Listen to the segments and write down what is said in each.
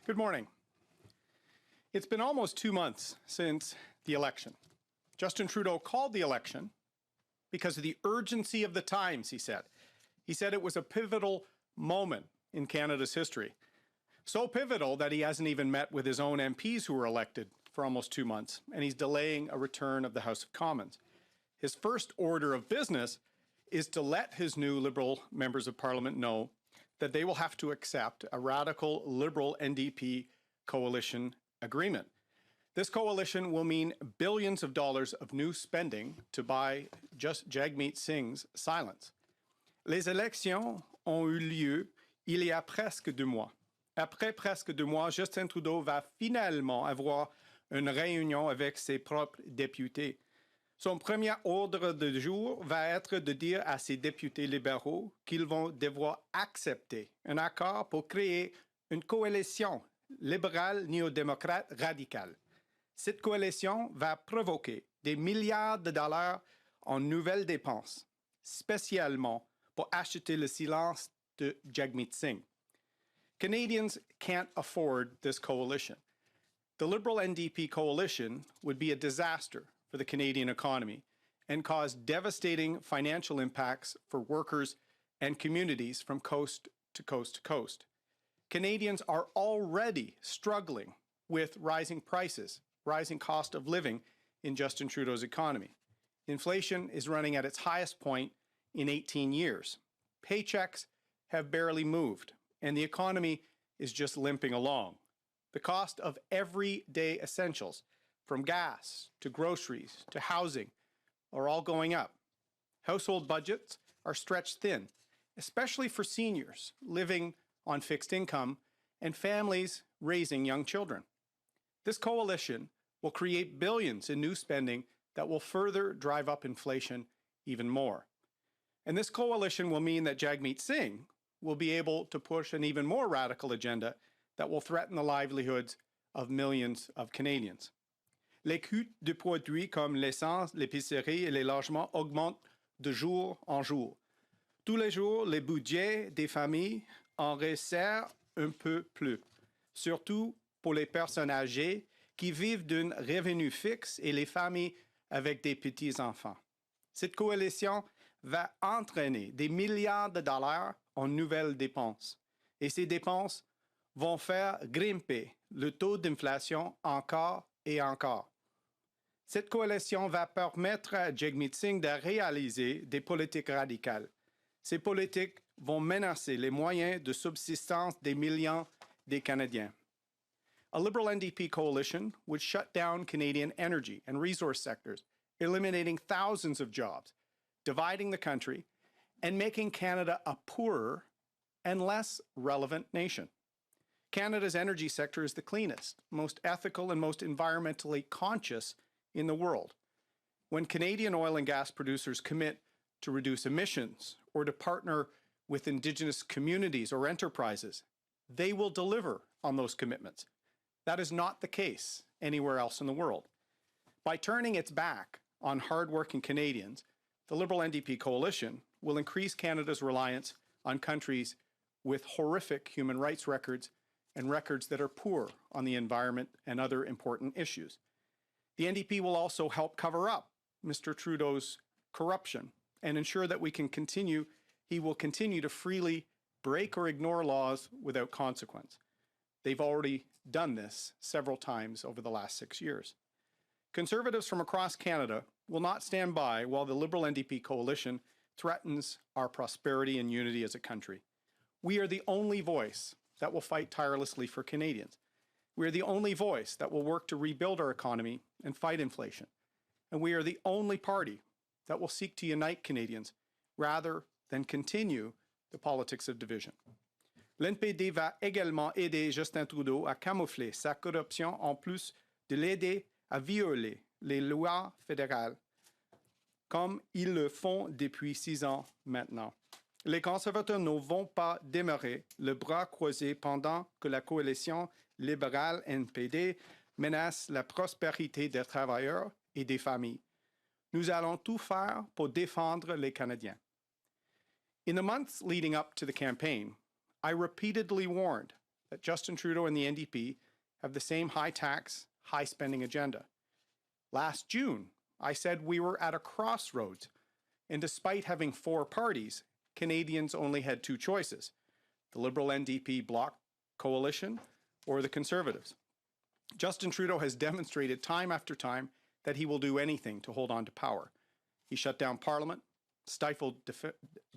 Good morning. It's been almost 2 months since the election. Justin Trudeau called the election because of the urgency of the times, he said. He said it was a pivotal moment in Canada's history. So pivotal that he hasn't even met with his own MPs who were elected for almost 2 months, and he's delaying a return of the House of Commons. His first order of business is to let his new Liberal members of Parliament know that they will have to accept a radical Liberal-NDP coalition agreement. This coalition will mean billions of dollars of new spending to buy just Jagmeet Singh's silence. Les élections ont eu lieu il y a presque 2 mois. Après presque 2 mois, Justin Trudeau va finalement avoir une réunion avec ses propres députés. Son premier ordre de jour va être de dire à ses députés libéraux qu'ils vont devoir accepter un accord pour créer une coalition libérale néo-démocrate radicale. Cette coalition va provoquer des milliards de dollars en nouvelles dépenses, spécialement pour acheter le silence de Jagmeet Singh. Canadians can't afford this coalition. The Liberal-NDP coalition would be a disaster for the Canadian economy and cause devastating financial impacts for workers and communities from coast to coast to coast. Canadians are already struggling with rising prices, rising cost of living in Justin Trudeau's economy. Inflation is running at its highest point in 18 years. Paychecks have barely moved, and the economy is just limping along. The cost of everyday essentials, from gas to groceries to housing, are all going up. Household budgets are stretched thin, especially for seniors living on fixed income and families raising young children. This coalition will create billions in new spending that will further drive up inflation even more. And this coalition will mean that Jagmeet Singh will be able to push an even more radical agenda that will threaten the livelihoods of millions of Canadians. Les coûts de produits comme l'essence, l'épicerie et les logements augmentent de jour en jour. Tous les jours, les budgets des familles en resserrent un peu plus, surtout pour les personnes âgées qui vivent d'un revenu fixe et les familles avec des petits-enfants. Cette coalition va entraîner des milliards de dollars en nouvelles dépenses. Et ces dépenses vont faire grimper le taux d'inflation encore et encore. Cette coalition va permettre à Jagmeet Singh de réaliser des politiques radicales. Ces politiques vont menacer les moyens de subsistance des millions des Canadiens. A Liberal-NDP coalition would shut down Canadian energy and resource sectors, eliminating thousands of jobs, dividing the country, and making Canada a poorer and less relevant nation. Canada's energy sector is the cleanest, most ethical, and most environmentally conscious in the world. When Canadian oil and gas producers commit to reduce emissions or to partner with Indigenous communities or enterprises, they will deliver on those commitments. That is not the case anywhere else in the world. By turning its back on hardworking Canadians, the Liberal-NDP coalition will increase Canada's reliance on countries with horrific human rights records and records that are poor on the environment and other important issues. The NDP will also help cover up Mr. Trudeau's corruption and ensure that he will continue to freely break or ignore laws without consequence. They've already done this several times over the last 6 years. Conservatives from across Canada will not stand by while the Liberal-NDP coalition threatens our prosperity and unity as a country. We are the only voice that will fight tirelessly for Canadians. We are the only voice that will work to rebuild our economy and fight inflation. And we are the only party that will seek to unite Canadians rather than continue the politics of division. L'NPD va également aider Justin Trudeau à camoufler sa corruption en plus de l'aider à violer les lois fédérales, comme ils le font depuis 6 ans maintenant. Les conservateurs ne vont pas demeurer le bras croisé pendant que la coalition libérale NPD menace la prospérité des travailleurs et des familles. Nous allons tout faire pour défendre les Canadiens. In the months leading up to the campaign, I repeatedly warned that Justin Trudeau and the NDP have the same high tax, high spending agenda. Last June, I said we were at a crossroads, and despite having 4 parties, Canadians only had 2 choices: the Liberal-NDP bloc coalition or the Conservatives. Justin Trudeau has demonstrated time after time that he will do anything to hold on to power. He shut down Parliament, stifled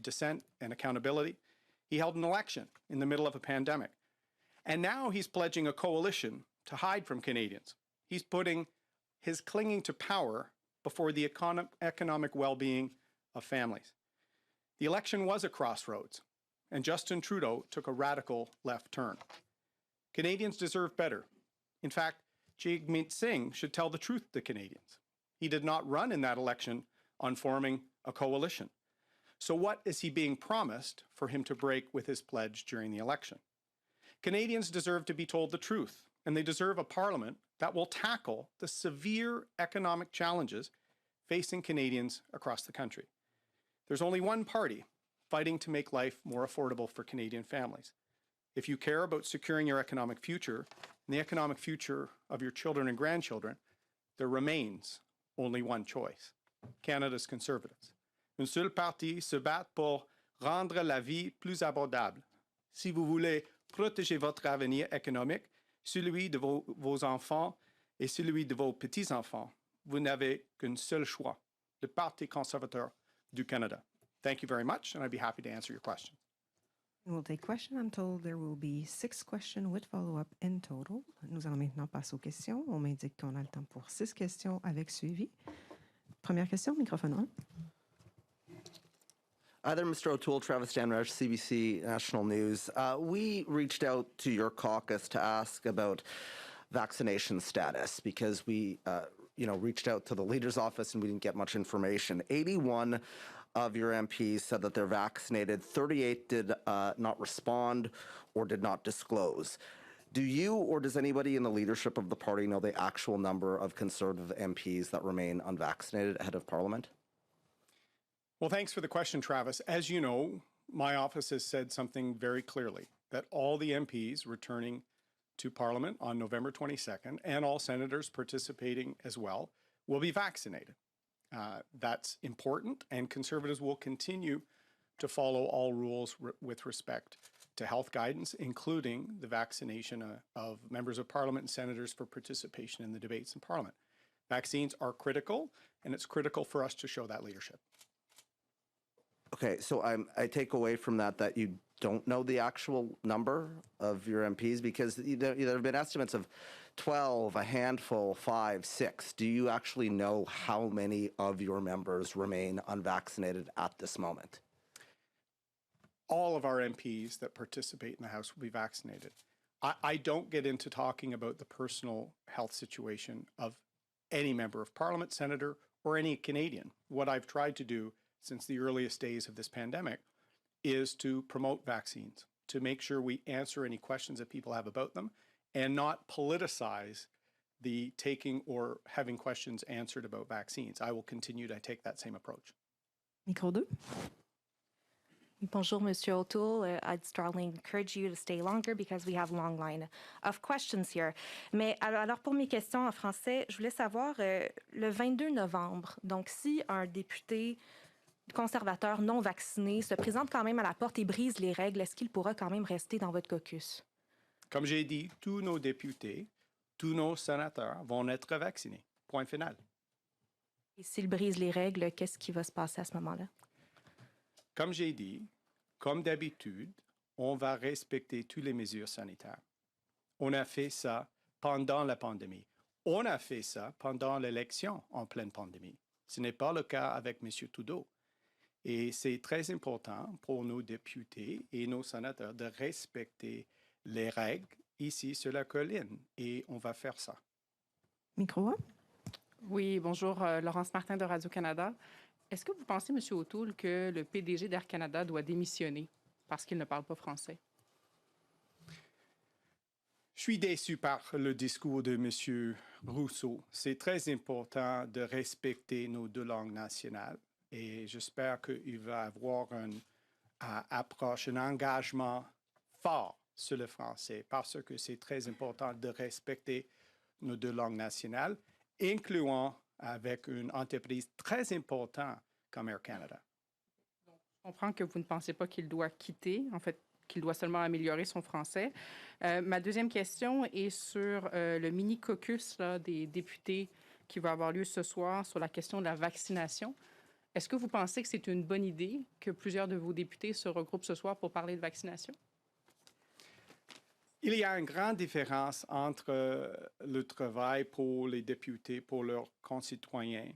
dissent and accountability. He held an election in the middle of a pandemic. And now he's pledging a coalition to hide from Canadians. He's putting his clinging to power before the economic well-being of families. The election was a crossroads, and Justin Trudeau took a radical left turn. Canadians deserve better. In fact, Jagmeet Singh should tell the truth to Canadians. He did not run in that election on forming a coalition. So what is he being promised for him to break with his pledge during the election? Canadians deserve to be told the truth, and they deserve a parliament that will tackle the severe economic challenges facing Canadians across the country. There's only one party fighting to make life more affordable for Canadian families. If you care about securing your economic future and the economic future of your children and grandchildren, there remains only one choice: Canada's Conservatives. Un seul parti se bat pour rendre la vie plus abordable. Si vous voulez protéger votre avenir économique, celui de vos enfants et celui de vos petits-enfants, vous n'avez qu'un seul choix: le Parti conservateur du Canada. Thank you very much, and I'd be happy to answer your questions. We'll take question. I'm told there will be 6 questions with follow-up in total. Nous allons maintenant passer aux questions. On m'indique qu'on a le temps pour 6 questions avec suivi. Première question, microphone 1. Either Mr. O'Toole, Travis Danraj, CBC National News. We reached out to your caucus to ask about vaccination status because we, reached out to the leader's office and we didn't get much information. 81 of your MPs said that they're vaccinated. 38 did not respond or did not disclose. Do you or does anybody in the leadership of the party know the actual number of Conservative MPs that remain unvaccinated ahead of Parliament? Well, thanks for the question, Travis. As you know, my office has said something very clearly, that all the MPs returning to Parliament on November 22nd and all senators participating as well will be vaccinated. That's important, and Conservatives will continue to follow all rules with respect to health guidance, including the vaccination of members of Parliament and senators for participation in the debates in Parliament. Vaccines are critical, and it's critical for us to show that leadership. Okay, so I take away from that you don't know the actual number of your MPs because there have been estimates of 12, a handful, 5, 6. Do you actually know how many of your members remain unvaccinated at this moment? All of our MPs that participate in the House will be vaccinated. I don't get into talking about the personal health situation of any member of Parliament, senator, or any Canadian. What I've tried to do since the earliest days of this pandemic is to promote vaccines, to make sure we answer any questions that people have about them and not politicize the taking or having questions answered about vaccines. I will continue to take that same approach. Micro 2. Bonjour, Monsieur O'Toole. I'd strongly encourage you to stay longer because we have a long line of questions here. Mais alors pour mes questions en français, je voulais savoir le 22 novembre, donc si un député conservateur non vacciné se présente quand même à la porte et brise les règles, est-ce qu'il pourra quand même rester dans votre caucus? Comme j'ai dit, tous nos députés, tous nos sénateurs vont être vaccinés. Point final. Et s'il brise les règles, qu'est-ce qui va se passer à ce moment-là? Comme j'ai dit, comme d'habitude, on va respecter toutes les mesures sanitaires. On a fait ça pendant la pandémie. On a fait ça pendant l'élection en pleine pandémie. Ce n'est pas le cas avec M. Trudeau. Et c'est très important pour nos députés et nos sénateurs de respecter les règles ici sur la colline. Et on va faire ça. Micro 1. Oui, bonjour, Laurence Martin de Radio-Canada. Est-ce que vous pensez, M. O'Toole, que le PDG d'Air Canada doit démissionner parce qu'il ne parle pas français? Je suis déçu par le discours de M. Rousseau. C'est très important de respecter nos 2 langues nationales et j'espère qu'il va avoir une approche, un engagement fort sur le français parce que c'est très important de respecter nos deux langues nationales, incluant avec une entreprise très importante comme Air Canada. Je comprends que vous ne pensez pas qu'il doit quitter, en fait, qu'il doit seulement améliorer son français. Ma deuxième question est sur le mini-caucus des députés qui va avoir lieu ce soir sur la question de la vaccination. Est-ce que vous pensez que c'est une bonne idée que plusieurs de vos députés se regroupent ce soir pour parler de vaccination? Il y a une grande différence entre le travail pour les députés, pour leurs concitoyens,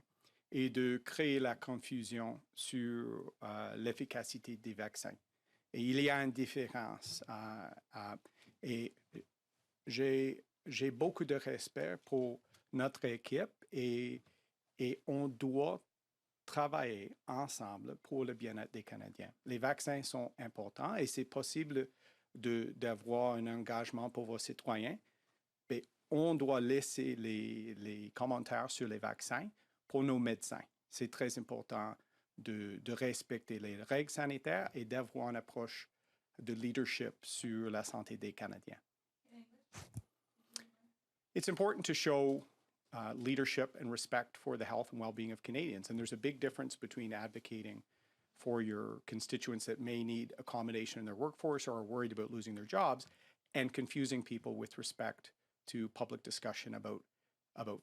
et de créer la confusion sur l'efficacité des vaccins. Et il y a une différence. Et j'ai beaucoup de respect pour notre équipe et on doit travailler ensemble pour le bien-être des Canadiens. Les vaccins sont importants et c'est possible d'avoir un engagement pour vos citoyens, mais on doit laisser les commentaires sur les vaccins pour nos médecins. C'est très important de respecter les règles sanitaires et d'avoir une approche de leadership sur la santé des Canadiens. It's important to show leadership and respect for the health and well-being of Canadians. And there's a big difference between advocating for your constituents that may need accommodation in their workforce or are worried about losing their jobs and confusing people with respect to public discussion about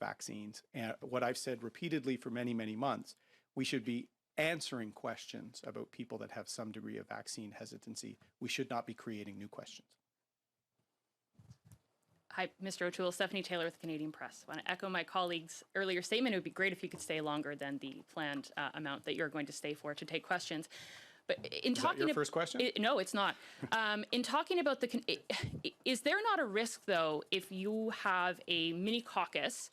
vaccines. And what I've said repeatedly for many, many months, we should be answering questions about people that have some degree of vaccine hesitancy. We should not be creating new questions. Hi, Mr. O'Toole. Stephanie Taylor with Canadian Press. I want to echo my colleague's earlier statement. It would be great if you could stay longer than the planned amount that you're going to stay for to take questions. But in Is that your first question? No, it's not. In talking about is there not a risk, though, if you have a mini caucus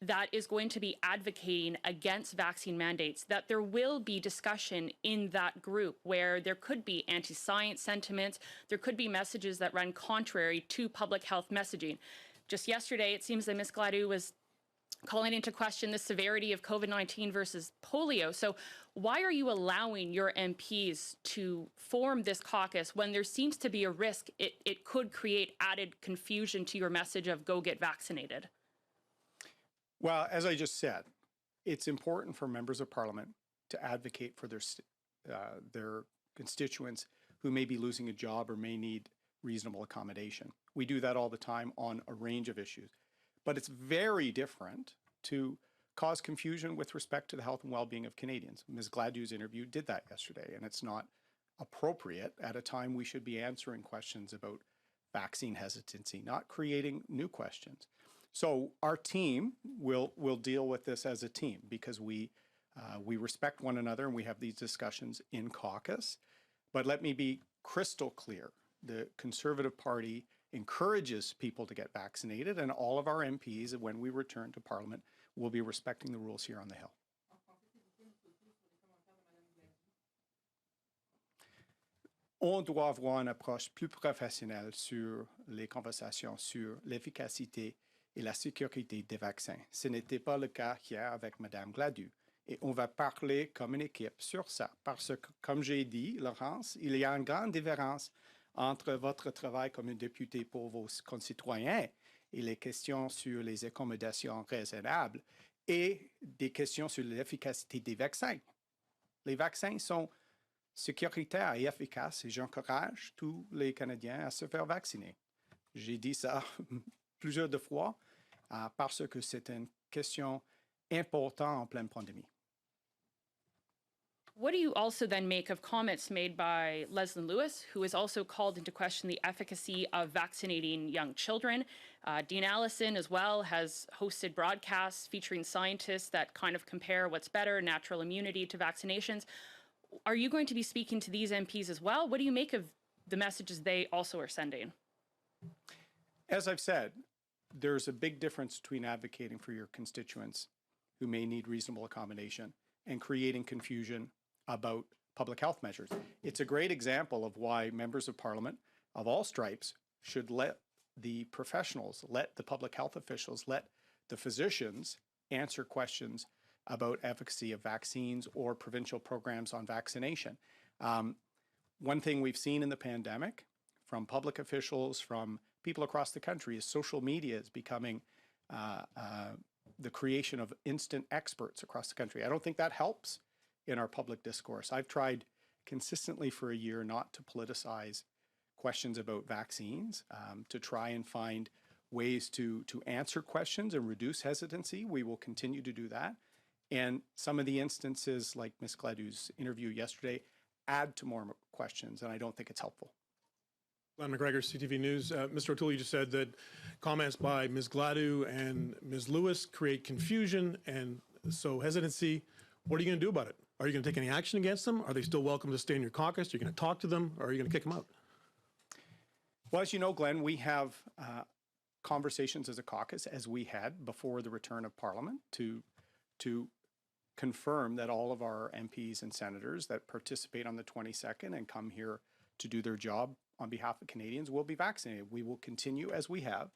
that is going to be advocating against vaccine mandates, that there will be discussion in that group where there could be anti-science sentiments, there could be messages that run contrary to public health messaging. Just yesterday, it seems that Ms. Gladue was calling into question the severity of COVID-19 versus polio. So why are you allowing your MPs to form this caucus when there seems to be a risk it could create added confusion to your message of go get vaccinated? Well, as I just said, it's important for members of parliament to advocate for their constituents who may be losing a job or may need reasonable accommodation. We do that all the time on a range of issues. But it's very different to cause confusion with respect to the health and well-being of Canadians. Ms. Gladue's interview did that yesterday, and it's not appropriate at a time we should be answering questions about vaccine hesitancy, not creating new questions. So our team will deal with this as a team because we respect one another and we have these discussions in caucus. But let me be crystal clear. The Conservative Party encourages people to get vaccinated, and all of our MPs, when we return to Parliament, will be respecting the rules here on the Hill. On doit avoir une approche plus professionnelle sur les conversations sur l'efficacité et la sécurité des vaccins. Ce n'était pas le cas hier avec Mme Gladue. Et on va parler comme une équipe sur ça. Parce que, comme j'ai dit, Laurence, il y a une grande différence entre votre travail comme un député pour vos concitoyens et les questions sur les accommodations raisonnables et des questions sur l'efficacité des vaccins. Les vaccins sont sécuritaires et efficaces et j'encourage tous les Canadiens à se faire vacciner. J'ai dit ça plusieurs de fois parce que c'est une question importante en pleine pandémie. What do you also then make of comments made by Leslyn Lewis, who has also called into question the efficacy of vaccinating young children? Dean Allison as well has hosted broadcasts featuring scientists that kind of compare what's better, natural immunity to vaccinations. Are you going to be speaking to these MPs as well? What do you make of the messages they also are sending? As I've said, there's a big difference between advocating for your constituents who may need reasonable accommodation and creating confusion about public health measures. It's a great example of why members of parliament of all stripes should let the professionals, let the public health officials, let the physicians answer questions about efficacy of vaccines or provincial programs on vaccination. One thing we've seen in the pandemic from public officials, from people across the country, is social media is becoming the creation of instant experts across the country. I don't think that helps in our public discourse. I've tried consistently for a year not to politicize questions about vaccines, to try and find ways to answer questions and reduce hesitancy. We will continue to do that. And some of the instances, like Ms. Gladu's interview yesterday, add to more questions, and I don't think it's helpful. Glenn McGregor, CTV News. Mr. O'Toole, you just said that comments by Ms. Gladu and Ms. Lewis create confusion and so hesitancy. What are you going to do about it? Are you going to take any action against them? Are they still welcome to stay in your caucus? Are you going to talk to them, or are you going to kick them out? Well, as you know, Glenn, we have conversations as a caucus, as we had before the return of Parliament, to confirm that all of our MPs and senators that participate on the 22nd and come here to do their job on behalf of Canadians will be vaccinated. We will continue, as we have,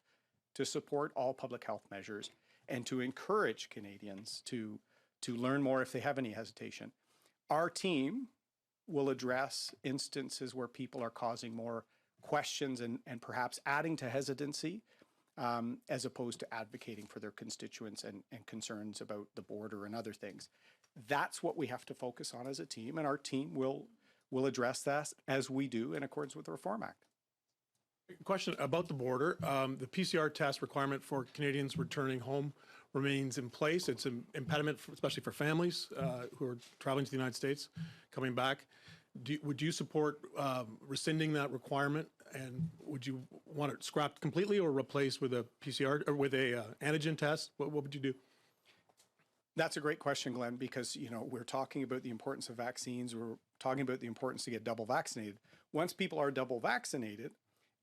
to support all public health measures and to encourage Canadians to learn more if they have any hesitation. Our team will address instances where people are causing more questions and perhaps adding to hesitancy, as opposed to advocating for their constituents and concerns about the border and other things. That's what we have to focus on as a team, and our team will address that as we do in accordance with the Reform Act. Question about the border. The PCR test requirement for Canadians returning home remains in place. It's an impediment, especially for families who are traveling to the United States, coming back. Would you support rescinding that requirement, and would you want it scrapped completely or replaced with a PCR or with a antigen test? What would you do? That's a great question, Glenn, because we're talking about the importance of vaccines. We're talking about the importance to get double vaccinated. Once people are double vaccinated,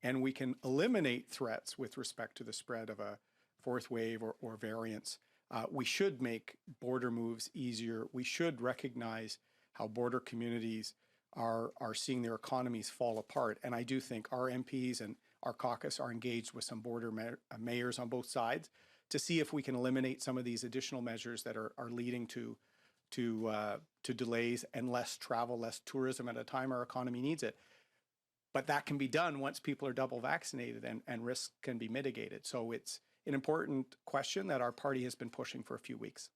and we can eliminate threats with respect to the spread of a fourth wave or variants, we should make border moves easier. We should recognize how border communities are seeing their economies fall apart. And I do think our MPs and our caucus are engaged with some border mayors on both sides to see if we can eliminate some of these additional measures that are leading to delays and less travel, less tourism at a time our economy needs it. But that can be done once people are double vaccinated and risks can be mitigated. So it's an important question that our party has been pushing for a few weeks.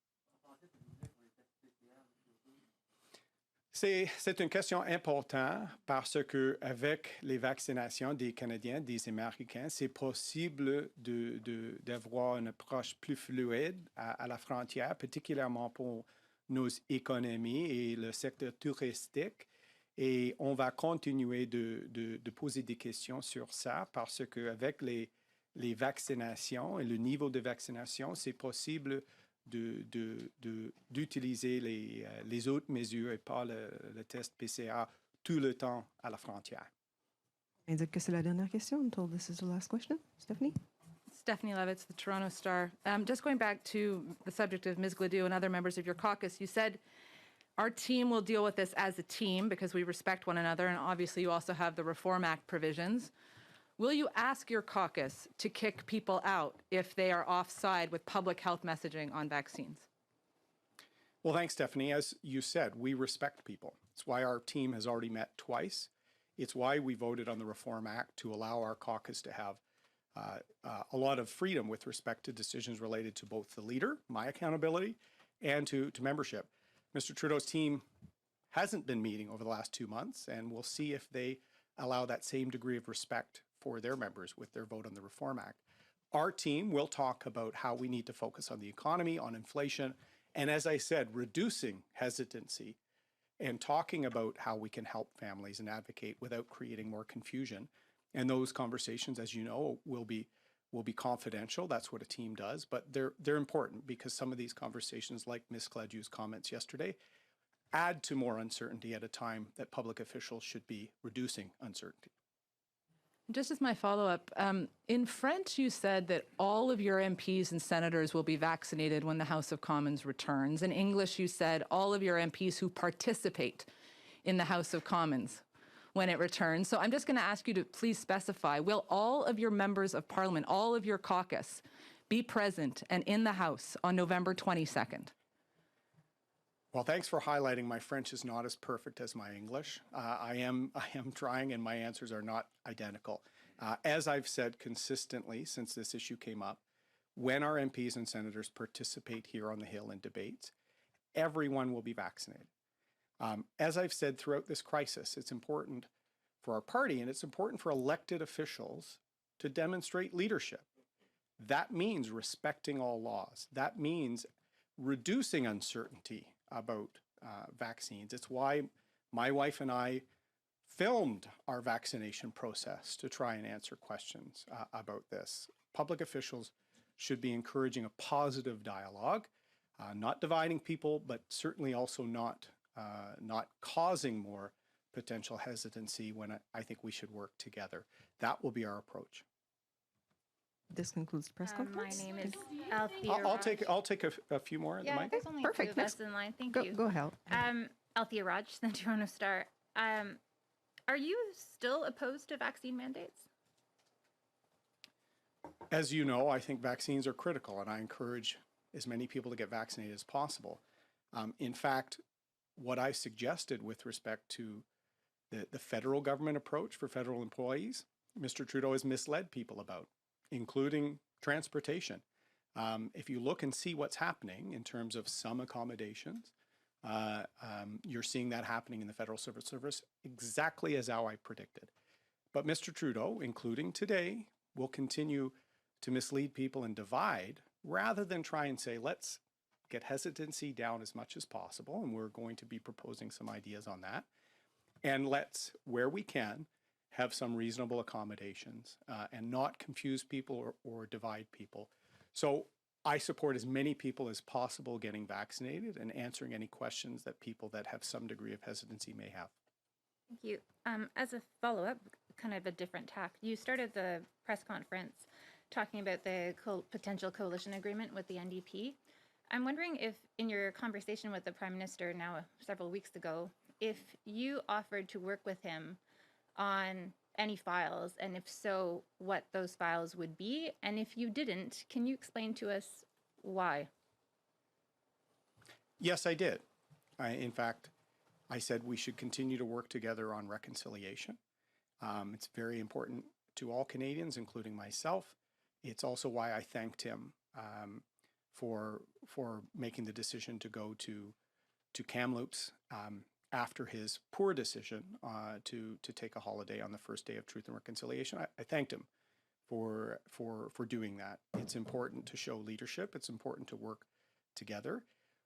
C'est une question importante parce que avec les vaccinations des Canadiens, des Américains, c'est possible d'avoir une approche plus fluide à la frontière, particulièrement pour nos économies et le secteur touristique. Et on va continuer de poser des questions sur ça parce qu'avec les vaccinations et le niveau de vaccination, c'est possible d'utiliser les autres mesures et pas le test PCR tout le temps à la frontière. Indique que c'est la dernière question. I'm told this is the last question. Stephanie? Stephanie Levitz, the Toronto Star. Just going back to the subject of Ms. Gladu and other members of your caucus, you said our team will deal with this as a team because we respect one another, and obviously you also have the Reform Act provisions. Will you ask your caucus to kick people out if they are offside with public health messaging on vaccines? Well, thanks, Stephanie. As you said, we respect people. It's why our team has already met twice. It's why we voted on the Reform Act to allow our caucus to have a lot of freedom with respect to decisions related to both the leader, my accountability, and to membership. Mr. Trudeau's team hasn't been meeting over the last 2 months, and we'll see if they allow that same degree of respect for their members with their vote on the Reform Act. Our team will talk about how we need to focus on the economy, on inflation, and as I said, reducing hesitancy and talking about how we can help families and advocate without creating more confusion. And those conversations, as you know, will be confidential. That's what a team does, but they're important because some of these conversations, like Ms. Gladu's comments yesterday, add to more uncertainty at a time that public officials should be reducing uncertainty. Just as my follow-up, in French, you said that all of your MPs and senators will be vaccinated when the House of Commons returns. In English, you said all of your MPs who participate in the House of Commons when it returns. So I'm just going to ask you to please specify, will all of your members of Parliament, all of your caucus, be present and in the House on November 22nd? Well, thanks for highlighting my French is not as perfect as my English. I am trying, and my answers are not identical. As I've said consistently since this issue came up, when our MPs and senators participate here on the Hill in debates, everyone will be vaccinated. As I've said throughout this crisis, it's important for our party and it's important for elected officials to demonstrate leadership. That means respecting all laws. That means reducing uncertainty about vaccines. It's why my wife and I filmed our vaccination process to try and answer questions about this. Public officials should be encouraging a positive dialogue, not dividing people, but certainly also not causing more potential hesitancy when I think we should work together. That will be our approach. This concludes the press My conference. name is Althea. I'll take a few more at the Yeah, mic. there's only Perfect. two of us in line. Thank Go, you. go ahead. Althea Raj, the Toronto Star. Are you still opposed to vaccine mandates? As you know, I think vaccines are critical, and I encourage as many people to get vaccinated as possible. In fact, what I suggested with respect to the federal government approach for federal employees, Mr. Trudeau has misled people about, including transportation. If you look and see what's happening in terms of some accommodations, you're seeing that happening in the Federal Civil Service exactly as how I predicted. But Mr. Trudeau, including today, will continue to mislead people and divide rather than try and say, let's get hesitancy down as much as possible. And we're going to be proposing some ideas on that. And let's, where we can, have some reasonable accommodations and not confuse people or divide people. So I support as many people as possible getting vaccinated and answering any questions that people that have some degree of hesitancy may have. Thank you. As a follow-up, kind of a different tack, you started the press conference talking about the potential coalition agreement with the NDP. I'm wondering if in your conversation with the Prime Minister now several weeks ago, if you offered to work with him on any files, and if so, what those files would be, and if you didn't, can you explain to us why? Yes, I did. In fact, I said we should continue to work together on reconciliation. It's very important to all Canadians, including myself. It's also why I thanked him for making the decision to go to Kamloops after his poor decision to take a holiday on the first day of Truth and Reconciliation. I thanked him for doing that. It's important to show leadership. It's important to work together.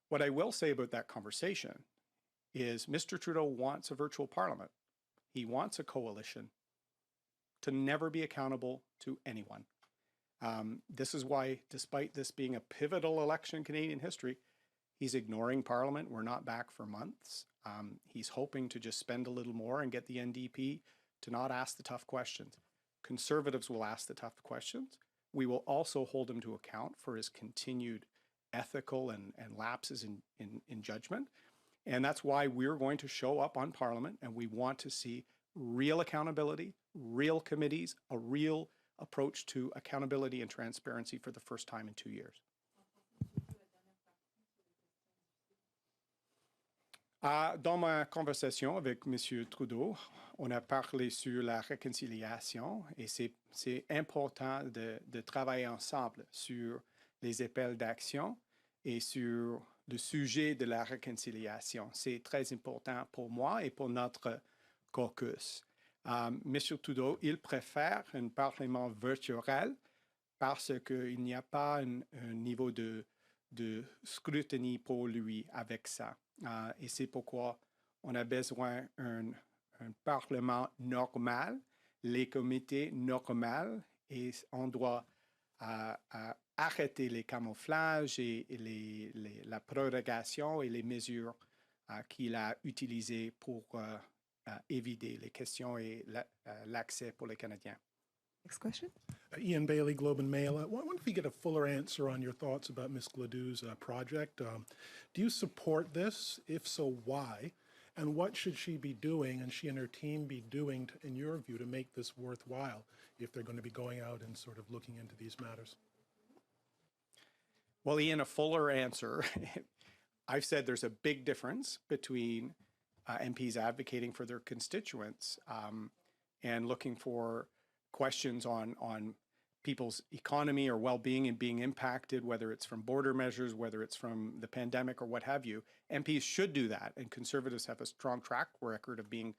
What I will say about that conversation is Mr. Trudeau wants a virtual parliament. He wants a coalition to never be accountable to anyone. This is why, despite this being a pivotal election in Canadian history, he's ignoring Parliament. We're not back for months. He's hoping to just spend a little more and get the NDP to not ask the tough questions. Conservatives will ask the tough questions. We will also hold him to account for his continued ethical and lapses in judgment. And that's why we're going to show up on Parliament, and we want to see real accountability, real committees, a real approach to accountability and transparency for the first time in 2 years. Dans ma conversation avec M. Trudeau, on a parlé sur la réconciliation et c'est important de travailler ensemble sur les appels d'action et sur le sujet de la réconciliation. C'est très important pour moi et pour notre caucus. M. Trudeau, il préfère un parlement virtuel parce qu'il n'y a pas un niveau de scrutiny pour lui avec ça. Et c'est pourquoi on a besoin d'un parlement normal, les comités normaux, et on doit arrêter les camouflages et la prorogation et les mesures qu'il a utilisées pour éviter les questions et l'accès pour les Canadiens. Next question. Ian Bailey, Globe and Mail. I wonder if you get a fuller answer on your thoughts about Ms. Gladou's project. Do you support this? If so, why? And what should she be doing and she and her team be doing, in your view, to make this worthwhile if they're going to be going out and sort of looking into these matters? Well, Ian, a fuller answer. I've said there's a big difference between MPs advocating for their constituents and looking for questions on people's economy or well-being and being impacted, whether it's from border measures, whether it's from the pandemic or what have you. MPs should do that, and Conservatives have a strong track record of being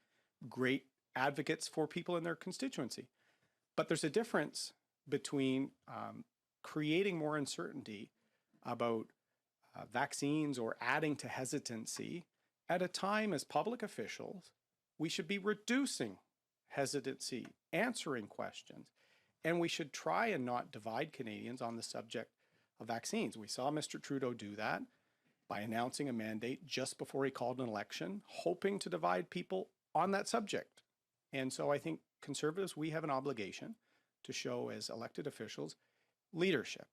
great advocates for people in their constituency. But there's a difference between creating more uncertainty about vaccines or adding to hesitancy at a time as public officials, we should be reducing hesitancy, answering questions, and we should try and not divide Canadians on the subject of vaccines. We saw Mr. Trudeau do that by announcing a mandate just before he called an election, hoping to divide people on that subject. And so I think Conservatives, we have an obligation to show as elected officials leadership.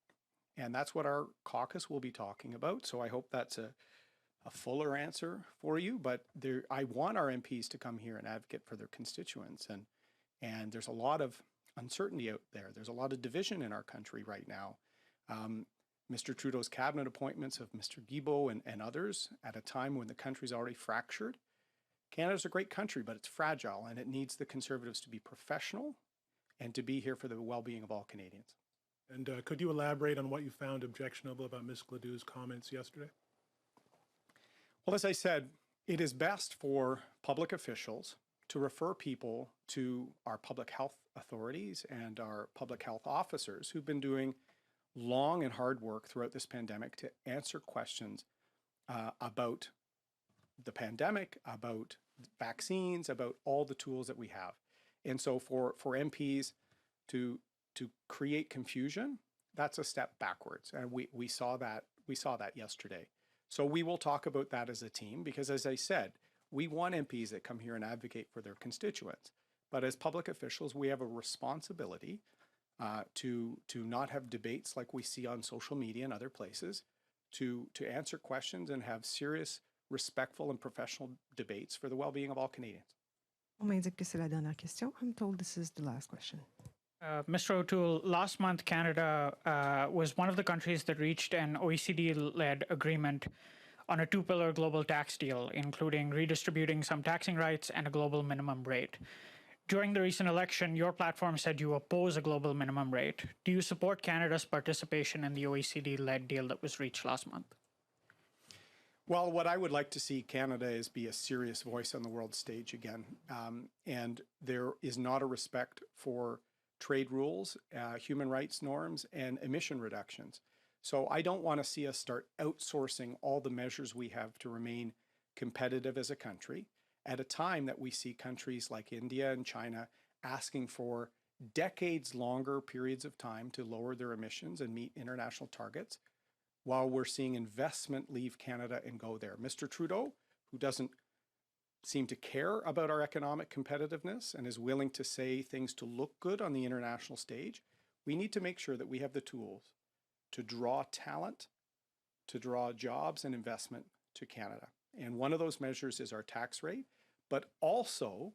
And that's what our caucus will be talking about. So I hope that's a fuller answer for you. But I want our MPs to come here and advocate for their constituents. And there's a lot of uncertainty out there. There's a lot of division in our country right now. Mr. Trudeau's cabinet appointments of Mr. Guilbeault and others at a time when the country's already fractured. Canada's a great country, but it's fragile, and it needs the Conservatives to be professional and to be here for the well-being of all Canadians. And could you elaborate on what you found objectionable about Ms. Gladeux's comments yesterday? Well, as I said, it is best for public officials to refer people to our public health authorities and our public health officers who've been doing long and hard work throughout this pandemic to answer questions about the pandemic, about vaccines, about all the tools that we have. And so for MPs to create confusion, that's a step backwards. And we saw that yesterday. So we will talk about that as a team because, as I said, we want MPs that come here and advocate for their constituents. But as public officials, we have a responsibility to not have debates like we see on social media and other places, to answer questions and have serious, respectful and professional debates for the well-being of all Canadians. On m'indique que c'est la dernière question. I'm told this is the last question. Mr. O'Toole, last month Canada was one of the countries that reached an OECD-led agreement on a two-pillar global tax deal, including redistributing some taxing rights and a global minimum rate. During the recent election, your platform said you oppose a global minimum rate. Do you support Canada's participation in the OECD-led deal that was reached last month? Well, what I would like to see Canada is be a serious voice on the world stage again. And there is not a respect for trade rules, human rights norms, and emission reductions. So I don't want to see us start outsourcing all the measures we have to remain competitive as a country at a time that we see countries like India and China asking for decades longer periods of time to lower their emissions and meet international targets, while we're seeing investment leave Canada and go there. Mr. Trudeau, who doesn't seem to care about our economic competitiveness and is willing to say things to look good on the international stage, we need to make sure that we have the tools to draw talent, to draw jobs and investment to Canada. And one of those measures is our tax rate, but also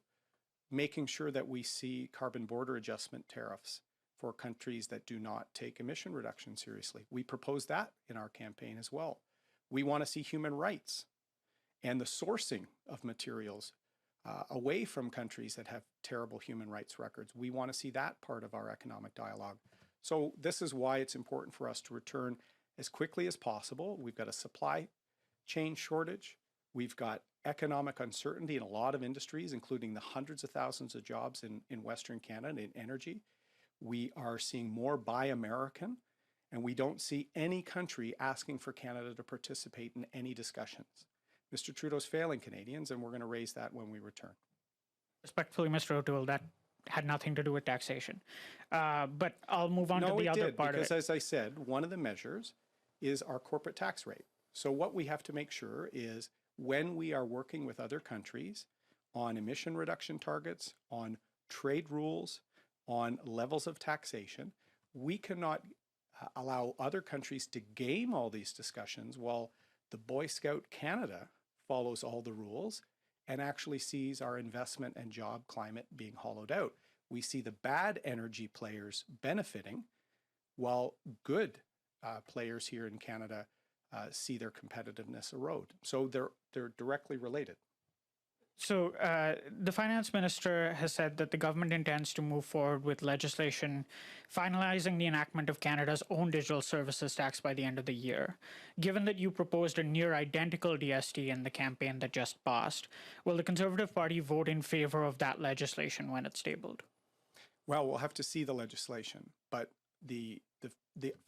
making sure that we see carbon border adjustment tariffs for countries that do not take emission reduction seriously. We propose that in our campaign as well. We want to see human rights and the sourcing of materials away from countries that have terrible human rights records. We want to see that part of our economic dialogue. So this is why it's important for us to return as quickly as possible. We've got a supply chain shortage. We've got economic uncertainty in a lot of industries, including the hundreds of thousands of jobs in Western Canada in energy. We are seeing more Buy American, and we don't see any country asking for Canada to participate in any discussions. Mr. Trudeau's failing Canadians, and we're going to raise that when we return. Respectfully, Mr. O'Toole, that had nothing to do with taxation. But I'll move on to the other part of it. Because as I said, one of the measures is our corporate tax rate. So what we have to make sure is when we are working with other countries on emission reduction targets, on trade rules, on levels of taxation, we cannot allow other countries to game all these discussions while the Boy Scout Canada follows all the rules and actually sees our investment and job climate being hollowed out. We see the bad energy players benefiting while good players here in Canada see their competitiveness erode. So they're directly related. So the finance minister has said that the government intends to move forward with legislation finalizing the enactment of Canada's own digital services tax by the end of the year. Given that you proposed a near identical DST in the campaign that just passed, will the Conservative Party vote in favor of that legislation when it's tabled? Well, we'll have to see the legislation, but the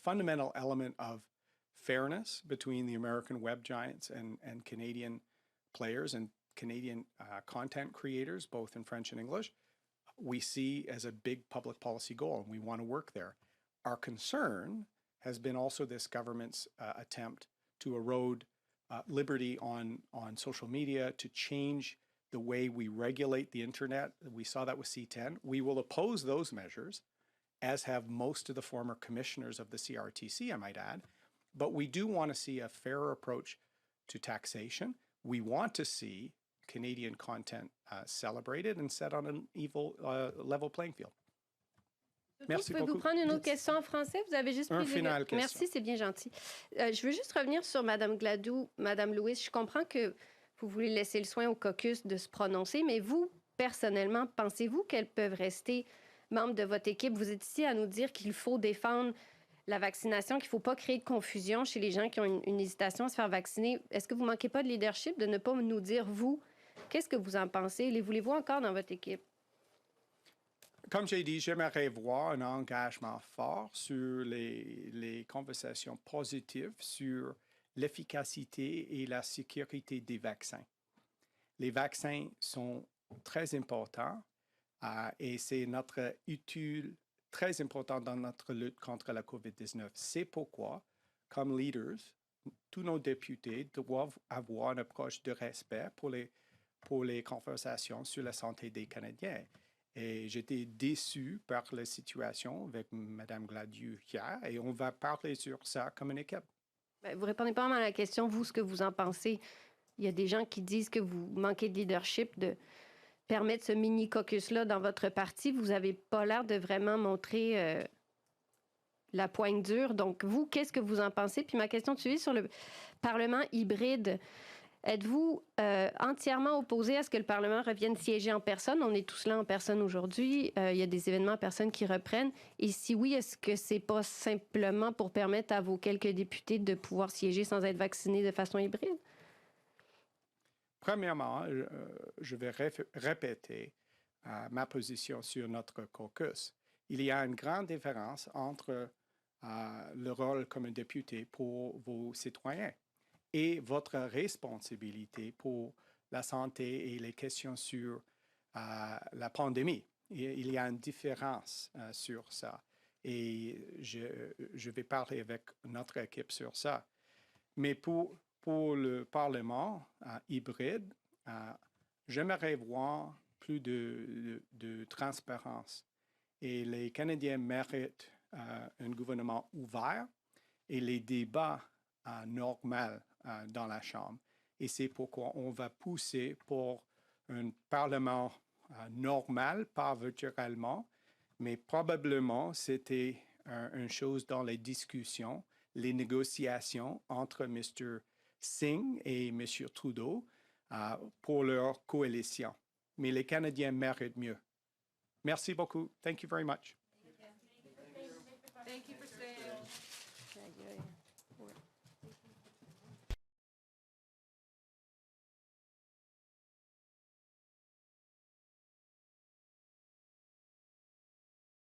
fundamental element of fairness between the American web giants and Canadian players and Canadian content creators, both in French and English, we see as a big public policy goal, and we want to work there. Our concern has been also this government's attempt to erode liberty on social media, to change the way we regulate the internet. We saw that with C10. We will oppose those measures, as have most of the former commissioners of the CRTC, I might add. But we do want to see a fairer approach to taxation. We want to see Canadian content celebrated and set on an level playing field. Merci beaucoup. Pouvez-vous prendre une autre question en français? Vous avez juste pris Merci, c'est bien gentil. Je veux juste revenir sur Mme Gladue, Mme Lewis. Je comprends que vous voulez laisser le soin au caucus de se prononcer, mais vous, personnellement, pensez-vous qu'elles peuvent rester membres de votre équipe? Vous êtes ici à nous dire qu'il faut défendre la vaccination, qu'il ne faut pas créer de confusion chez les gens qui ont une hésitation à se faire vacciner. Est-ce que vous ne manquez pas de leadership de ne pas nous dire, vous, qu'est-ce que vous en pensez? Les voulez-vous encore dans votre équipe? Comme j'ai dit, j'aimerais voir un engagement fort sur les conversations positives sur l'efficacité et la sécurité des vaccins. Les vaccins sont très importants et c'est notre utile très important dans notre lutte contre la COVID-19. C'est pourquoi, comme leaders, tous nos députés doivent avoir une approche de respect pour les conversations sur la santé des Canadiens. Et j'étais déçu par la situation avec Mme Gladue hier et on va parler sur ça comme une équipe. Vous ne répondez pas vraiment à la question, vous, ce que vous en pensez. Il y a des gens qui disent que vous manquez de leadership, de permettre ce mini-caucus-là dans votre parti. Vous n'avez pas l'air de vraiment montrer la poigne dure. Donc, vous, qu'est-ce que vous en pensez? Puis ma question de suivi sur le Parlement hybride. Êtes-vous entièrement opposé à ce que le Parlement revienne siéger en personne? On est tous là en personne aujourd'hui. Il y a des événements en personne qui reprennent. Et si oui, est-ce que c'est pas simplement pour permettre à vos quelques députés de pouvoir siéger sans être vaccinés de façon hybride? Premièrement, je vais répéter ma position sur notre caucus. Il y a une grande différence entre le rôle comme un député pour vos citoyens et votre responsabilité pour la santé et les questions sur la pandémie. Il y a une différence sur ça. Et je vais parler avec notre équipe sur ça. Mais pour le Parlement hybride, j'aimerais voir plus de transparence. Et les Canadiens méritent un gouvernement ouvert et les débats normaux dans la Chambre. Et c'est pourquoi on va pousser pour un Parlement normal, pas virtuellement, mais probablement c'était une chose dans les discussions, les négociations entre M. Singh et M. Trudeau pour leur coalition. Mais les Canadiens méritent mieux. Merci beaucoup. Thank you very much. Thank you for staying.